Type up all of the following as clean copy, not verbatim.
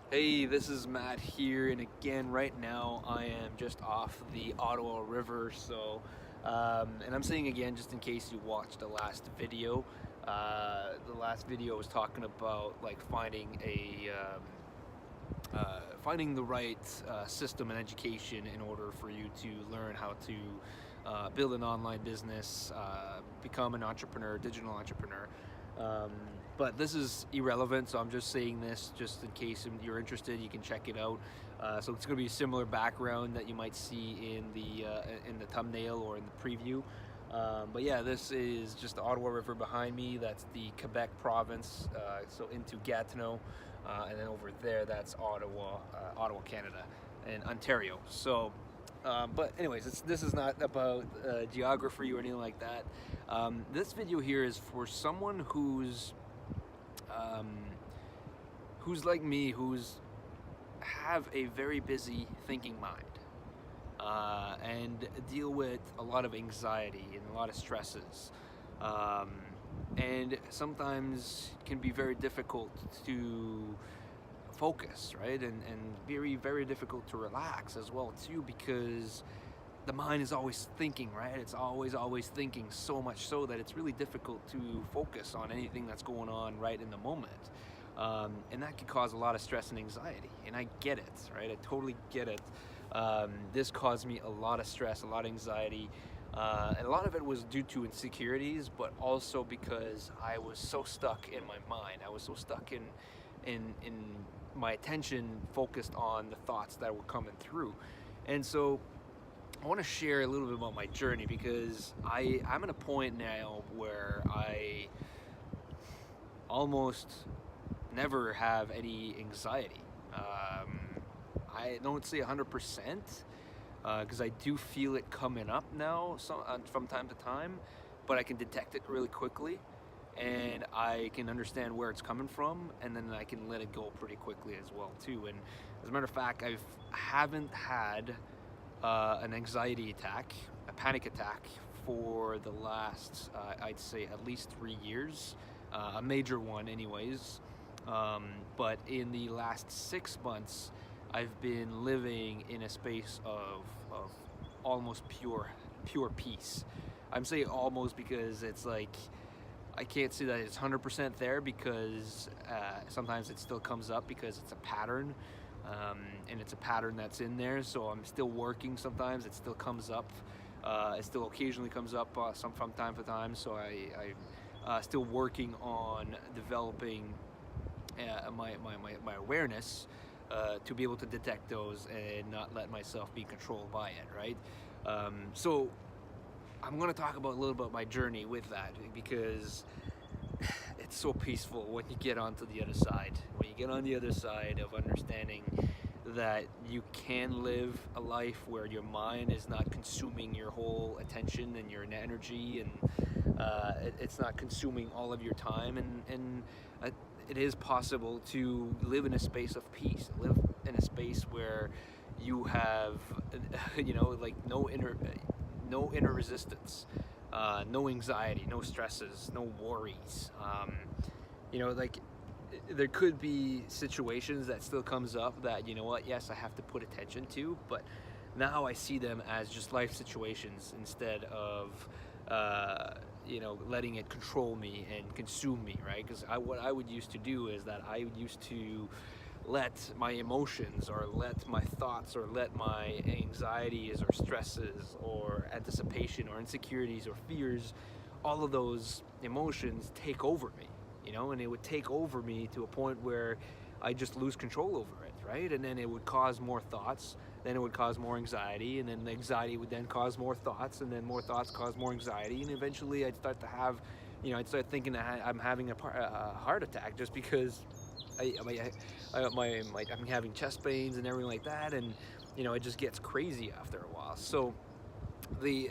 Hey, this is Matt here, and again, right now I am just off the Ottawa River. And I'm saying again, just in case you watched the last video. The last video was talking about like finding the right system and education in order for you to learn how to build an online business, become an entrepreneur, digital entrepreneur. Um, but this is irrelevant, so I'm just saying this just in case you're interested. You can check it out. So it's going to be a similar background that you might see in the thumbnail or in the preview. But yeah, this is just the Ottawa River behind me. That's the Quebec province, so into Gatineau, and then over there that's Ottawa, Canada, and Ontario. But anyways, this is not about geography or anything like that. This video here is for someone um, who's like me, who's have a very busy thinking mind, and deal with a lot of anxiety and a lot of stresses, um, and sometimes can be very difficult to focus, right? And very, very difficult to relax as well too, because the mind is always thinking, right? It's always thinking, so much so that it's really difficult to focus on anything that's going on right in the moment. And that can cause a lot of stress and anxiety, and I get it, right? I totally get it. This caused me a lot of stress, a lot of anxiety, and a lot of it was due to insecurities, but also because I was so stuck in my mind. I was so stuck in my attention focused on the thoughts that were coming through. And so I want to share a little bit about my journey, because I'm at a point now where I almost never have any anxiety. I don't say 100%, because I do feel it coming up now from time to time, but I can detect it really quickly, and I can understand where it's coming from, and then I can let it go pretty quickly as well too. And as a matter of fact, I haven't had an anxiety attack, a panic attack, for the last, I'd say, at least 3 years, a major one, anyways. But in the last 6 months, I've been living in a space of almost pure peace. I'm saying almost because it's like I can't say that it's 100% there, because sometimes it still comes up because it's a pattern, and it's a pattern that's in there. So I'm still working. Sometimes it still comes up. It still occasionally comes up from time to time. So I'm still working on developing my awareness, to be able to detect those and not let myself be controlled by it, right? So I'm going to talk about a little bit my journey with that, because it's so peaceful when you get onto the other side. When you get on the other side of understanding that you can live a life where your mind is not consuming your whole attention and your energy, and it's not consuming all of your time, and it is possible to live in a space of peace, live in a space where you have, like no inner resistance, no anxiety, no stresses, no worries. Like there could be situations that still comes up that, yes, I have to put attention to, but now I see them as just life situations instead of letting it control me and consume me, right? Because what I would used to do is that I would used to let my emotions, or let my thoughts, or let my anxieties or stresses or anticipation or insecurities or fears, all of those emotions take over me, and it would take over me to a point where I just lose control over it, right? And then it would cause more thoughts, then it would cause more anxiety, and then the anxiety would then cause more thoughts, and then more thoughts cause more anxiety, and eventually I'd start to have, I'd start thinking that I'm having a heart attack, just because I'm having chest pains and everything like that, and it just gets crazy after a while. So the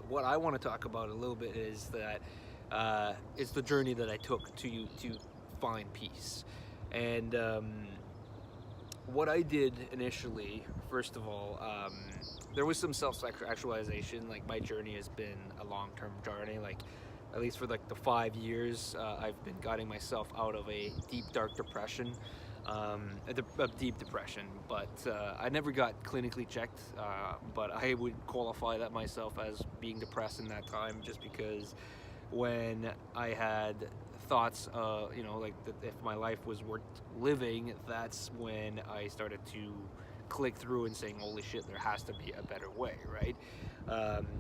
what I want to talk about a little bit is that it's the journey that I took to find peace, and what I did initially. First of all, there was some self-actualization. Like, my journey has been a long-term journey. Like, at least for like the 5 years, I've been guiding myself out of a deep, dark depression. of deep depression. But I never got clinically checked, but I would qualify that myself as being depressed in that time, just because when I had thoughts, like that if my life was worth living, that's when I started to click through and saying, holy shit, there has to be a better way, right?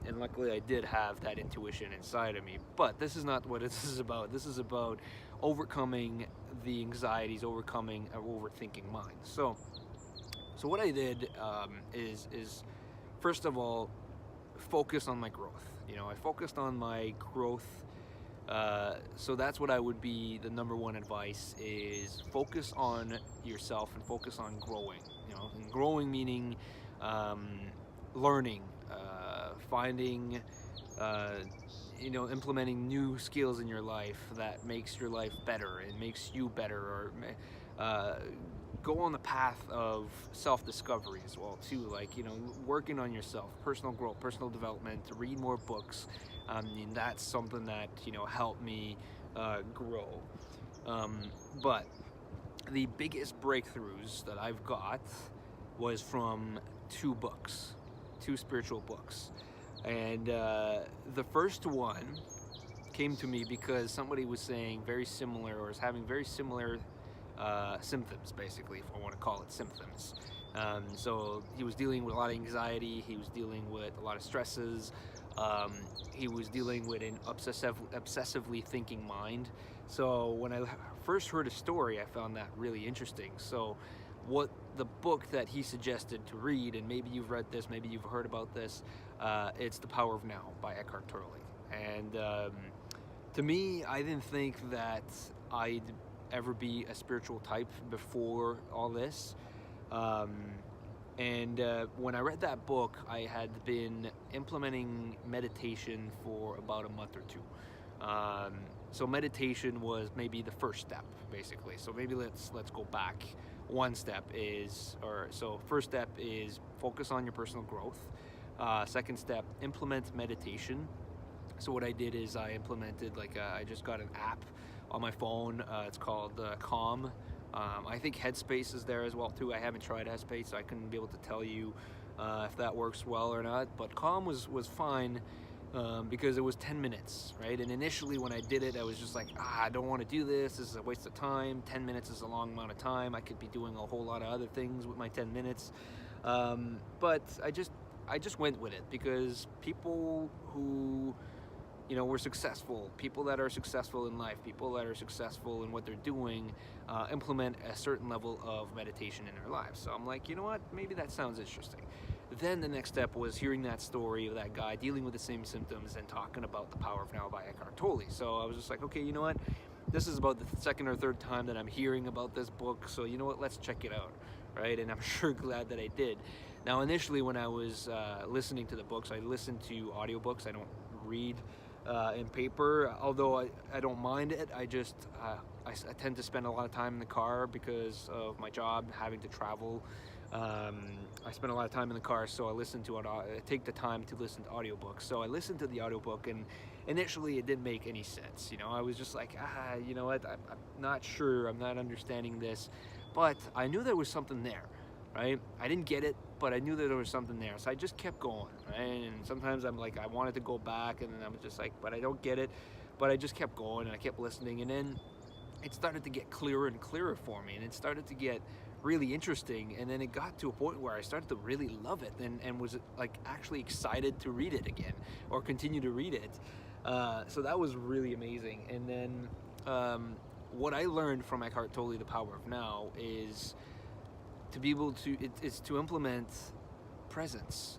And luckily I did have that intuition inside of me. But this is not what this is about. This is about overcoming the anxieties, overcoming an overthinking mind. So what I did is first of all, focus on my growth. I focused on my growth. So that's what I would be. The number one advice is focus on yourself and focus on growing. And growing meaning learning, finding, implementing new skills in your life that makes your life better and makes you better, or uh, go on the path of self-discovery as well too, like working on yourself, personal growth, personal development, to read more books. And that's something that helped me grow. But the biggest breakthroughs that I've got was from two spiritual books. And the first one came to me because somebody was saying very similar, or is having very similar symptoms, basically, if I want to call it symptoms. So he was dealing with a lot of anxiety, he was dealing with a lot of stresses, he was dealing with an obsessively thinking mind. So when I first heard a story, I found that really interesting. So what the book that he suggested to read, and maybe you've read this, maybe you've heard about this, it's The Power of Now by Eckhart Tolle. And to me, I didn't think that I'd ever be a spiritual type before all this. And when I read that book, I had been implementing meditation for about a month or two. So meditation was maybe the first step, basically. So maybe let's go back. One step is, first step is focus on your personal growth. Second step, implement meditation. So what I did is I implemented, I just got an app on my phone. It's called Calm. I think Headspace is there as well too. I haven't tried Headspace, so I couldn't be able to tell you if that works well or not. But Calm was fine because it was 10 minutes, right? And initially when I did it, I was just like, I don't want to do this. This is a waste of time. 10 minutes is a long amount of time. I could be doing a whole lot of other things with my 10 minutes. But I just went with it because people who were successful, people that are successful in life, people that are successful in what they're doing, implement a certain level of meditation in their lives. So I'm like, you know what, maybe that sounds interesting. Then the next step was hearing that story of that guy dealing with the same symptoms and talking about The Power of Now by Eckhart Tolle. So I was just like, okay, you know what, this is about the second or third time that I'm hearing about this book, so you know what, let's check it out, right? And I'm sure glad that I did. Now initially when I was listening to the books, I listened to audiobooks. I don't read in paper, although I don't mind it. I tend to spend a lot of time in the car because of my job, having to travel. I spend a lot of time in the car, so I take the time to listen to audiobooks. So I listened to the audiobook, and initially it didn't make any sense. I was just like, you know what, I'm not sure, I'm not understanding this, but I knew there was something there, right? I didn't get it, but I knew that there was something there, so I just kept going, right? And sometimes I'm like, I wanted to go back, and then I was just like, but I don't get it, but I just kept going, and I kept listening, and then it started to get clearer and clearer for me, and it started to get really interesting, and then it got to a point where I started to really love it, and was like actually excited to read it again, or continue to read it. So that was really amazing. And then what I learned from Eckhart Tolle, The Power of Now, is to be able to, it's to implement presence,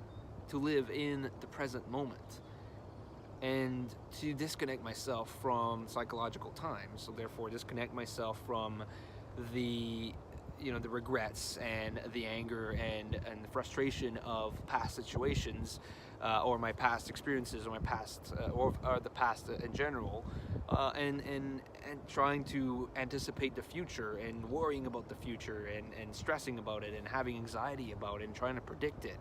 to live in the present moment, and to disconnect myself from psychological time. So therefore disconnect myself from the the regrets and the anger and the frustration of past situations, or my past experiences, or my past or the past in general, and trying to anticipate the future and worrying about the future and stressing about it and having anxiety about it and trying to predict it,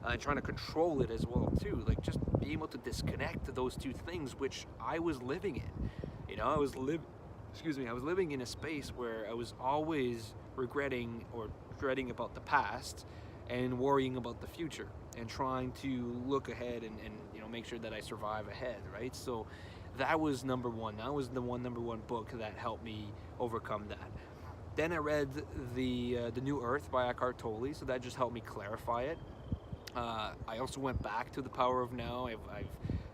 and trying to control it as well too. Like just being able to disconnect those two things, which I was living in. I was living in a space where I was always regretting or dreading about the past and worrying about the future and trying to look ahead and make sure that I survive ahead, right? So that was number one. That was the number one book that helped me overcome that. Then I read the New Earth by Eckhart Tolle, so that just helped me clarify it. I also went back to the Power of Now.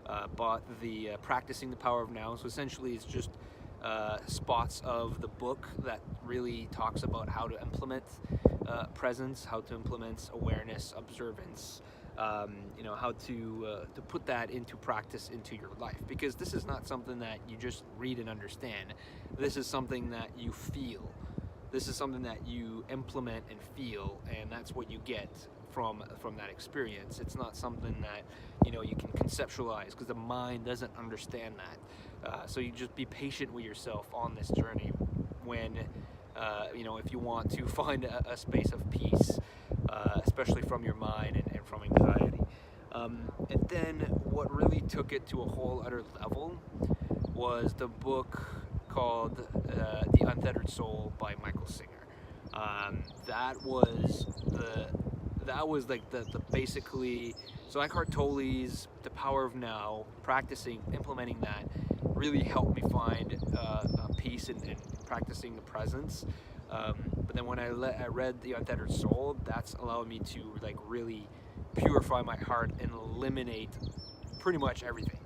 I've bought the Practicing the Power of Now. So essentially, it's just spots of the book that really talks about how to implement presence, how to implement awareness, observance. How to put that into practice into your life, because this is not something that you just read and understand. This is something that you feel. This is something that you implement and feel, and that's what you get from that experience. It's not something that you can conceptualize, because the mind doesn't understand that. So you just be patient with yourself on this journey when if you want to find a space of peace, especially from your mind and from anxiety. And then what really took it to a whole other level was the book called The Untethered Soul by Michael Singer. That was like the basically, so Eckhart Tolle's The Power of Now, implementing that really helped me find peace and practicing the presence. But then when I read The Untethered Soul, that's allowed me to like really purify my heart and eliminate pretty much everything,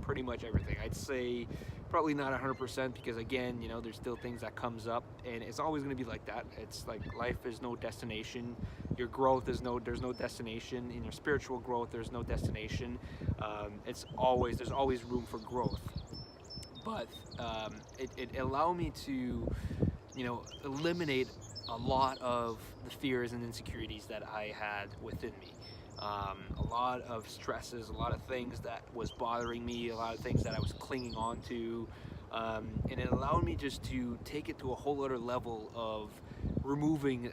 pretty much everything. I'd say probably not 100%, because again, there's still things that comes up, and it's always going to be like that. It's like life is no destination. Your growth there's no destination. In your spiritual growth, there's no destination. There's always room for growth. But it allowed me to, eliminate a lot of the fears and insecurities that I had within me. A lot of stresses, a lot of things that was bothering me, a lot of things that I was clinging on to, and it allowed me just to take it to a whole other level of removing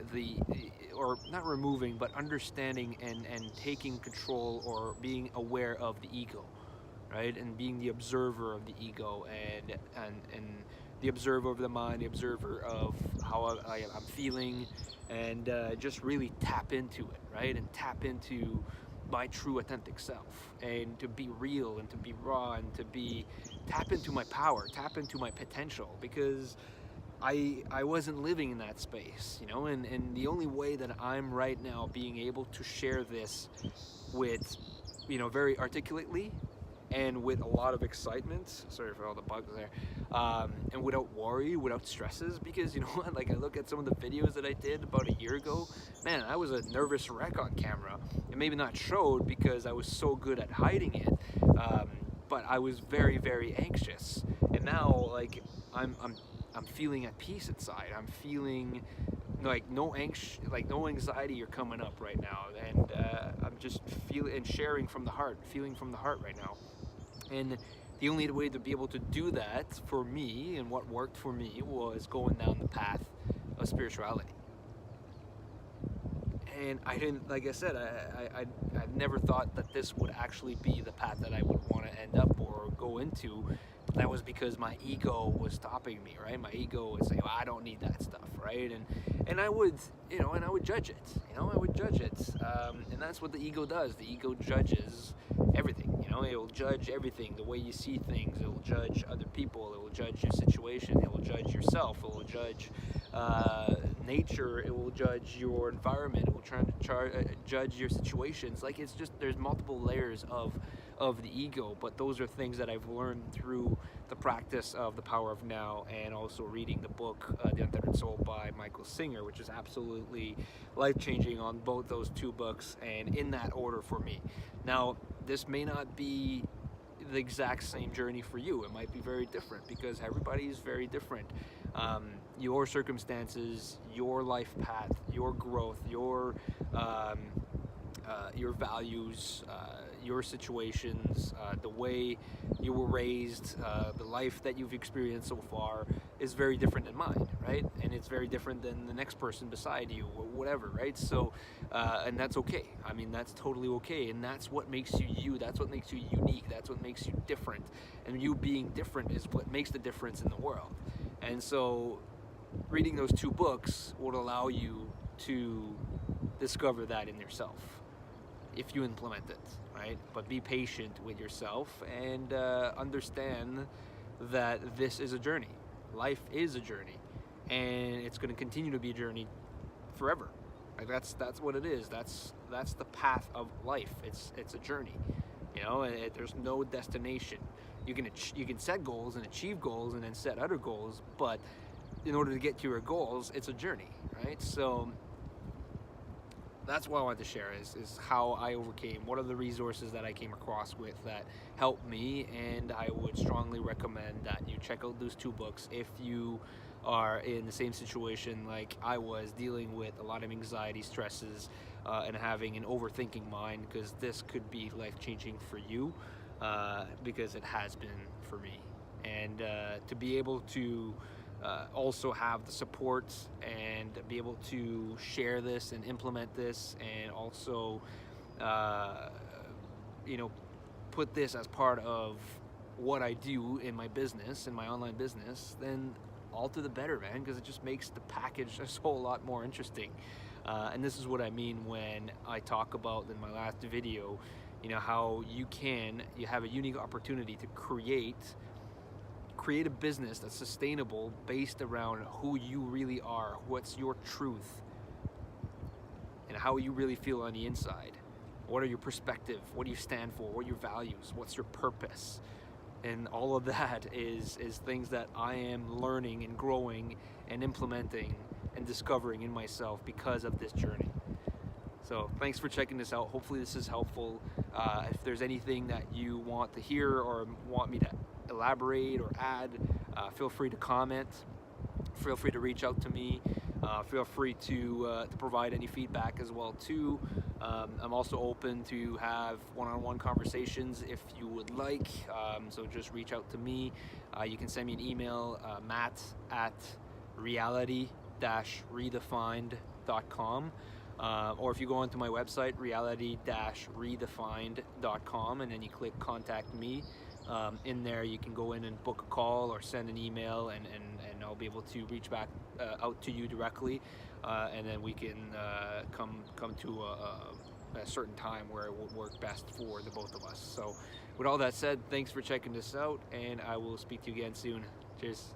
or not removing, but understanding and taking control, or being aware of the ego, right? And being the observer of the ego, and the observer of the mind, the observer of how I'm feeling, and just really tap into it, right? And tap into my true authentic self, and to be real, and to be raw, and to tap into my power, tap into my potential, because I wasn't living in that space, and the only way that I'm right now being able to share this with, very articulately, and with a lot of excitement, sorry for all the bugs there, and without worry, without stresses, because what, like I look at some of the videos that I did about a year ago, man, I was a nervous wreck on camera. It maybe not showed because I was so good at hiding it, but I was very, very anxious, and now like I'm feeling at peace inside. I'm feeling like no anxiety are coming up right now, and I'm just feeling and sharing from the heart, feeling from the heart right now. And the only way to be able to do that for me, and what worked for me, was going down the path of spirituality. And I didn't, like I said, I never thought that this would actually be the path that I would want to end up or go into. But that was because my ego was stopping me, right? My ego would say, well, I don't need that stuff, right? And I would, and I would judge it, I would judge it. And that's what the ego does. The ego judges everything, it will judge everything, the way you see things. It will judge other people. It will judge your situation. It will judge yourself. It will judge nature. It will judge your environment. It will try to judge your situations. Like, it's just, there's multiple layers of the ego, but those are things that I've learned through the practice of The Power of Now, and also reading the book The Untethered Soul by Michael Singer, which is absolutely life-changing on both those two books, and in that order for me. Now, this may not be the exact same journey for you. It might be very different, because everybody is very different. Your circumstances, your life path, your growth, your values, your situations, the way you were raised, the life that you've experienced so far is very different than mine, right? And it's very different than the next person beside you, or whatever, right? So, and that's okay. I mean, that's totally okay. And that's what makes you you. That's what makes you unique. That's what makes you different. And you being different is what makes the difference in the world. And so, reading those 2 books would allow you to discover that in yourself if you implement it, right? But be patient with yourself and understand that this is a journey. Life is a journey, and it's going to continue to be a journey forever. Like that's what it is. That's the path of life. It's a journey. You know, there's no destination. You can set goals and achieve goals and then set other goals, but in order to get to your goals, it's a journey, right? So that's what I wanted to share is how I overcame, what are the resources that I came across with that helped me, and I would strongly recommend that you check out those 2 books if you are in the same situation like I was, dealing with a lot of anxiety, stresses, and having an overthinking mind, because this could be life-changing for you, because it has been for me. And to be able to also have the support and be able to share this and implement this, and also you know, put this as part of what I do in my business, in my online business, then all to the better, man, because it just makes the package a whole lot more interesting. And this is what I mean when I talk about in my last video, you know, how you have a unique opportunity to create a business that's sustainable based around who you really are, what's your truth, and how you really feel on the inside. What are your perspective? What do you stand for? What are your values? What's your purpose? And all of that is things that I am learning and growing and implementing and discovering in myself because of this journey. So thanks for checking this out. Hopefully this is helpful. If there's anything that you want to hear or want me to elaborate or add, feel free to comment. Feel free to reach out to me. Feel free to provide any feedback as well too. I'm also open to have one-on-one conversations if you would like. So just reach out to me. You can send me an email, matt@reality-redefined.com. Or if you go onto my website, reality-redefined.com, and then you click contact me, in there you can go in and book a call or send an email, and I'll be able to reach back out to you directly, and then we can come to a certain time where it will work best for the both of us. So with all that said, thanks for checking this out, and I will speak to you again soon. Cheers.